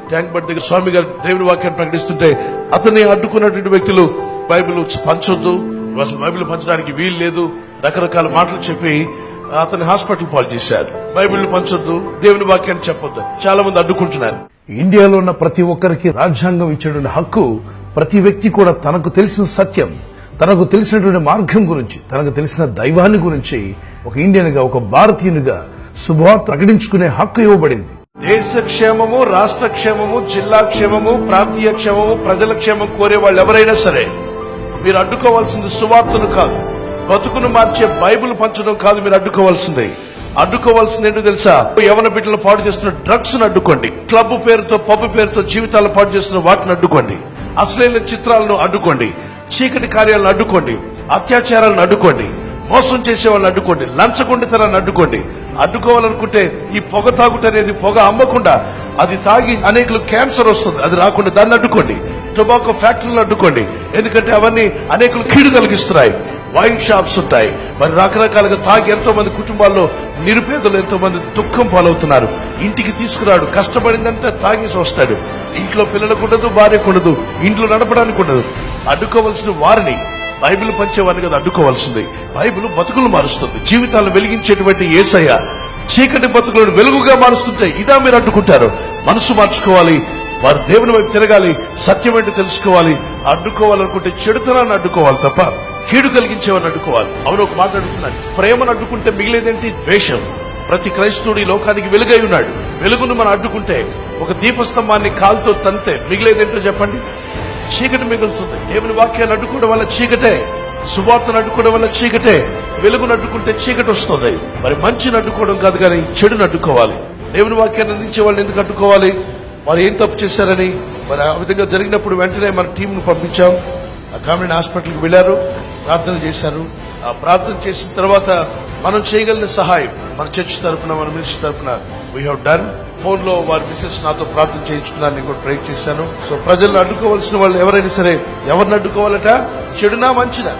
Tank bund దగ్గర స్వామి గారు దేవుని వాక్యాన్ని ప్రకటిస్తుంటే అతన్ని అడ్డుకున్నటువంటి వ్యక్తులు బైబిల్ పంచొద్దు, బైబిల్ పంచడానికి వీలు లేదు, రకరకాల మాటలు చెప్పి అతన్ని హాస్పిటల్ పాలు చేశారు. బైబిల్ పంచొద్దు, దేవుని వాక్యాన్ని చెప్పొద్దు, చాలా మంది అడ్డుకుంటున్నారు. ఇండియాలో ఉన్న ప్రతి ఒక్కరికి రాజ్యాంగం ఇచ్చేటువంటి హక్కు, ప్రతి వ్యక్తి కూడా తనకు తెలిసిన సత్యం, తనకు తెలిసినటువంటి మార్గం గురించి, తనకు తెలిసిన దైవాన్ని గురించి ఒక ఇండియన్ గా, ఒక భారతీయునిగా శుభవార్త ప్రకటించుకునే హక్కు ఇవ్వబడింది. దేశ క్షేమము, రాష్ట్ర క్షేమము, జిల్లా క్షేమము, ప్రాంతీయ క్షేమము, ప్రజల క్షేమం కోరే వాళ్ళు ఎవరైనా సరే మీరు అడ్డుకోవాల్సింది సువార్తను కాదు, బతుకును మార్చే బైబిల్ పంచడం కాదు. మీరు అడ్డుకోవాల్సింది ఏంటో తెలుసా? యవన బిడ్డలు పాడు చేస్తున్న డ్రగ్స్ ను అడ్డుకోండి, క్లబ్ పేరుతో, పబ్ పేరుతో జీవితాలను పాడు చేస్తున్న వాటిని అడ్డుకోండి, అశ్లీల చిత్రాలను అడ్డుకోండి, చీకటి కార్యాలను అడ్డుకోండి, అత్యాచారాలను అడ్డుకోండి, మోసం చేసే వాళ్ళని అడ్డుకోండి, లంచగొండితనాన్ని అడ్డుకోండి. అడ్డుకోవాలనుకుంటే ఈ పొగ తాగుట అనేది, పొగ అమ్మకుండా అది తాగి అనేకులు క్యాన్సర్ వస్తుంది, అది రాకుండా దాన్ని అడ్డుకోండి. టొబాకో ఫ్యాక్టరీలు అడ్డుకోండి, ఎందుకంటే అవన్నీ అనేకులు కీడు కలిగిస్తున్నాయి. వైన్ షాప్స్ ఉంటాయి, మరి రకరకాలుగా తాగి ఎంతో మంది కుటుంబాల్లో నిరుపేదలు ఎంతో మంది దుఃఖం పాలవుతున్నారు. ఇంటికి తీసుకురాడు, కష్టపడిందంటే తాగేసి వస్తాడు, ఇంట్లో పిల్లలకు ఉండదు, భార్యకు ఉండదు, ఇంట్లో నడపడానికి ఉండదు. అడ్డుకోవాల్సిన వారిని బైబిల్ పంచేవారిని కదా అడ్డుకోవాల్సింది. బైబిల్ బతుకులు మారుస్తుంది, జీవితాలను వెలిగించేటువంటి యేసయ్య చీకటి బతుకులను వెలుగుగా మారుస్తుంటే ఇదా మీరు అడ్డుకుంటారు? మనసు మార్చుకోవాలి, వారు దేవుని వైపు తిరగాలి, సత్యం ఏంటో తెలుసుకోవాలి. అడ్డుకోవాలనుకుంటే చెడుతనాన్ని అడ్డుకోవాలి తప్ప కీడు కలిగించేవారిని అడ్డుకోవాలి. అవును, ఒక మాట అడుగుతున్నాను, ప్రేమను అడ్డుకుంటే మిగిలేదేంటి? ద్వేషం. ప్రతి క్రైస్తవుడు ఈ లోకానికి వెలుగై ఉన్నాడు. వెలుగును మనం అడ్డుకుంటే, ఒక దీపస్తంభాన్ని కాలుతో తంతే మిగిలేదేంటో చెప్పండి? చీకటి మిగులుతుంది. దేవుని వాక్యాన్ని అడ్డుకోవడం వల్ల చీకటే, సువార్తను అడ్డుకోవడం వల్ల చీకటే. వెలుగును అడ్డుకుంటే చీకటి వస్తుంది. మరి మంచిని అడ్డుకోవడం కాదు, కానీ చెడును అడ్డుకోవాలి. దేవుని వాక్యాన్ని అందించే వాళ్ళని ఎందుకు అడ్డుకోవాలి? వారు ఏం తప్పు చేశారని. మరి ఆ విధంగా జరిగినప్పుడు వెంటనే మన టీంను పంపించాం. ఆ కామినేని హాస్పిటల్కి వెళ్లారు, ప్రార్థన చేశారు. ఆ ప్రార్థన చేసిన తర్వాత మనం చేయగలిగిన సహాయం మన చర్చ్ తరఫున, మన మినిస్ట్రీ తరఫున వీ హావ్ డన్. ఫోన్ లో వారి మిసెస్ నాతో ప్రార్థన చేయించుకున్నారు, నేను కూడా ప్రేర్ చేశాను. సో ప్రజలను అడ్డుకోవాల్సిన వాళ్ళు ఎవరైనా సరే, ఎవరిని అడ్డుకోవాలట? చెడునా మంచినా?